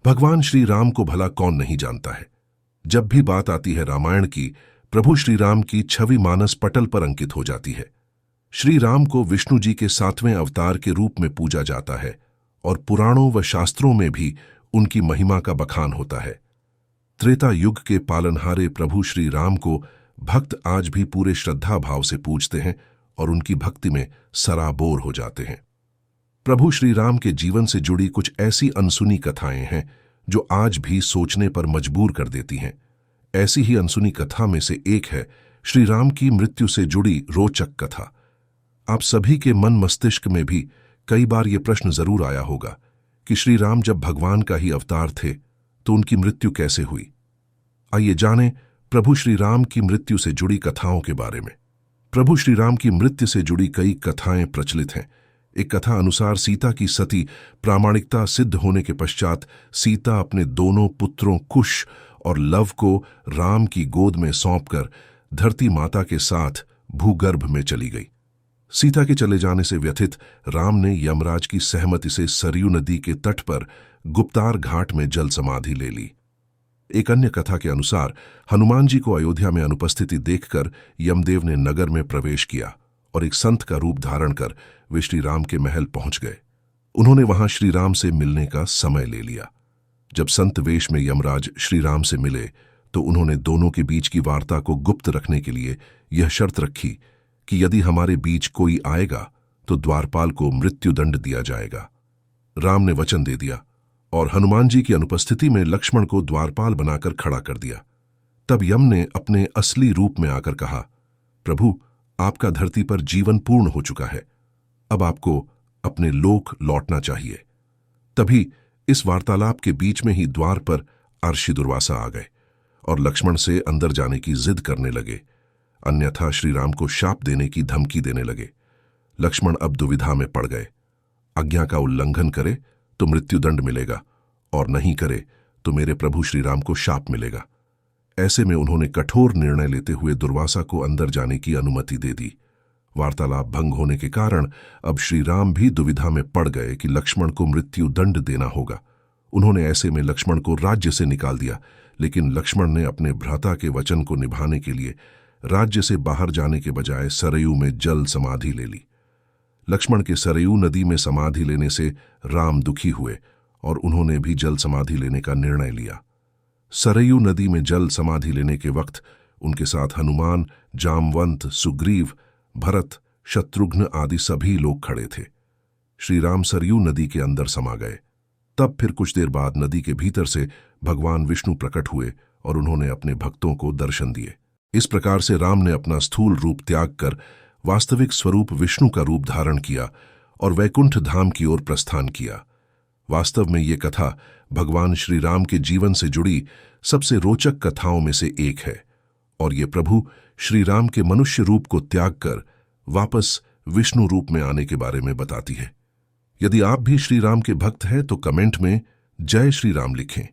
भगवान श्री राम को भला कौन नहीं जानता है। जब भी बात आती है रामायण की, प्रभु श्री राम की छवि मानस पटल पर अंकित हो जाती है। श्री राम को विष्णु जी के 7वें अवतार के रूप में पूजा जाता है और पुराणों व शास्त्रों में भी उनकी महिमा का बखान होता है। त्रेता युग के पालनहारे प्रभु श्री राम को भक्त आज भी पूरे श्रद्धा भाव से पूजते हैं और उनकी भक्ति में सराबोर हो जाते हैं। प्रभु श्री राम के जीवन से जुड़ी कुछ ऐसी अनसुनी कथाएं हैं जो आज भी सोचने पर मजबूर कर देती हैं। ऐसी ही अनसुनी कथा में से एक है श्री राम की मृत्यु से जुड़ी रोचक कथा। आप सभी के मन मस्तिष्क में भी कई बार ये प्रश्न जरूर आया होगा कि श्री राम जब भगवान का ही अवतार थे तो उनकी मृत्यु कैसे हुई। आइए जानें प्रभु श्री राम की मृत्यु से जुड़ी कथाओं के बारे में। प्रभु श्री राम की मृत्यु से जुड़ी कई कथाएं प्रचलित हैं। एक कथा अनुसार सीता की सती प्रामाणिकता सिद्ध होने के पश्चात सीता अपने दोनों पुत्रों कुश और लव को राम की गोद में सौंपकर धरती माता के साथ भूगर्भ में चली गई। सीता के चले जाने से व्यथित राम ने यमराज की सहमति से सरयू नदी के तट पर गुप्तार घाट में जल समाधि ले ली। एक अन्य कथा के अनुसार हनुमान जी को अयोध्या में अनुपस्थिति देखकर यमदेव ने नगर में प्रवेश किया और एक संत का रूप धारण कर वे श्री राम के महल पहुंच गए। उन्होंने वहां श्री राम से मिलने का समय ले लिया। जब संत वेश में यमराज श्री राम से मिले तो उन्होंने दोनों के बीच की वार्ता को गुप्त रखने के लिए यह शर्त रखी कि यदि हमारे बीच कोई आएगा तो द्वारपाल को मृत्युदंड दिया जाएगा। राम ने वचन दे दिया और हनुमान जी की अनुपस्थिति में लक्ष्मण को द्वारपाल बनाकर खड़ा कर दिया। तब यम ने अपने असली रूप में आकर कहा, प्रभु, आपका धरती पर जीवन पूर्ण हो चुका है, अब आपको अपने लोक लौटना चाहिए। तभी इस वार्तालाप के बीच में ही द्वार पर अर्षि दुर्वासा आ गए और लक्ष्मण से अंदर जाने की जिद करने लगे, अन्यथा श्री राम को शाप देने की धमकी देने लगे। लक्ष्मण अब दुविधा में पड़ गए। आज्ञा का उल्लंघन करे तो मृत्युदंड मिलेगा और नहीं करे तो मेरे प्रभु श्री राम को शाप मिलेगा। ऐसे में उन्होंने कठोर निर्णय लेते हुए दुर्वासा को अंदर जाने की अनुमति दे दी। वार्तालाप भंग होने के कारण अब श्री राम भी दुविधा में पड़ गए कि लक्ष्मण को मृत्युदंड देना होगा। उन्होंने ऐसे में लक्ष्मण को राज्य से निकाल दिया, लेकिन लक्ष्मण ने अपने भ्राता के वचन को निभाने के लिए राज्य से बाहर जाने के बजाय सरयू में जल समाधि ले ली। लक्ष्मण के सरयू नदी में समाधि लेने से राम दुखी हुए और उन्होंने भी जल समाधि लेने का निर्णय लिया। सरयू नदी में जल समाधि लेने के वक्त उनके साथ हनुमान, जामवंत, सुग्रीव, भरत, शत्रुघ्न आदि सभी लोग खड़े थे। श्री राम सरयू नदी के अंदर समा गए। तब फिर कुछ देर बाद नदी के भीतर से भगवान विष्णु प्रकट हुए और उन्होंने अपने भक्तों को दर्शन दिए। इस प्रकार से राम ने अपना स्थूल रूप त्याग कर वास्तविक स्वरूप विष्णु का रूप धारण किया और वैकुंठ धाम की ओर प्रस्थान किया। वास्तव में ये कथा भगवान श्री राम के जीवन से जुड़ी सबसे रोचक कथाओं में से एक है और ये प्रभु श्री राम के मनुष्य रूप को त्याग कर वापस विष्णु रूप में आने के बारे में बताती है। यदि आप भी श्री राम के भक्त हैं तो कमेंट में जय श्री राम लिखें।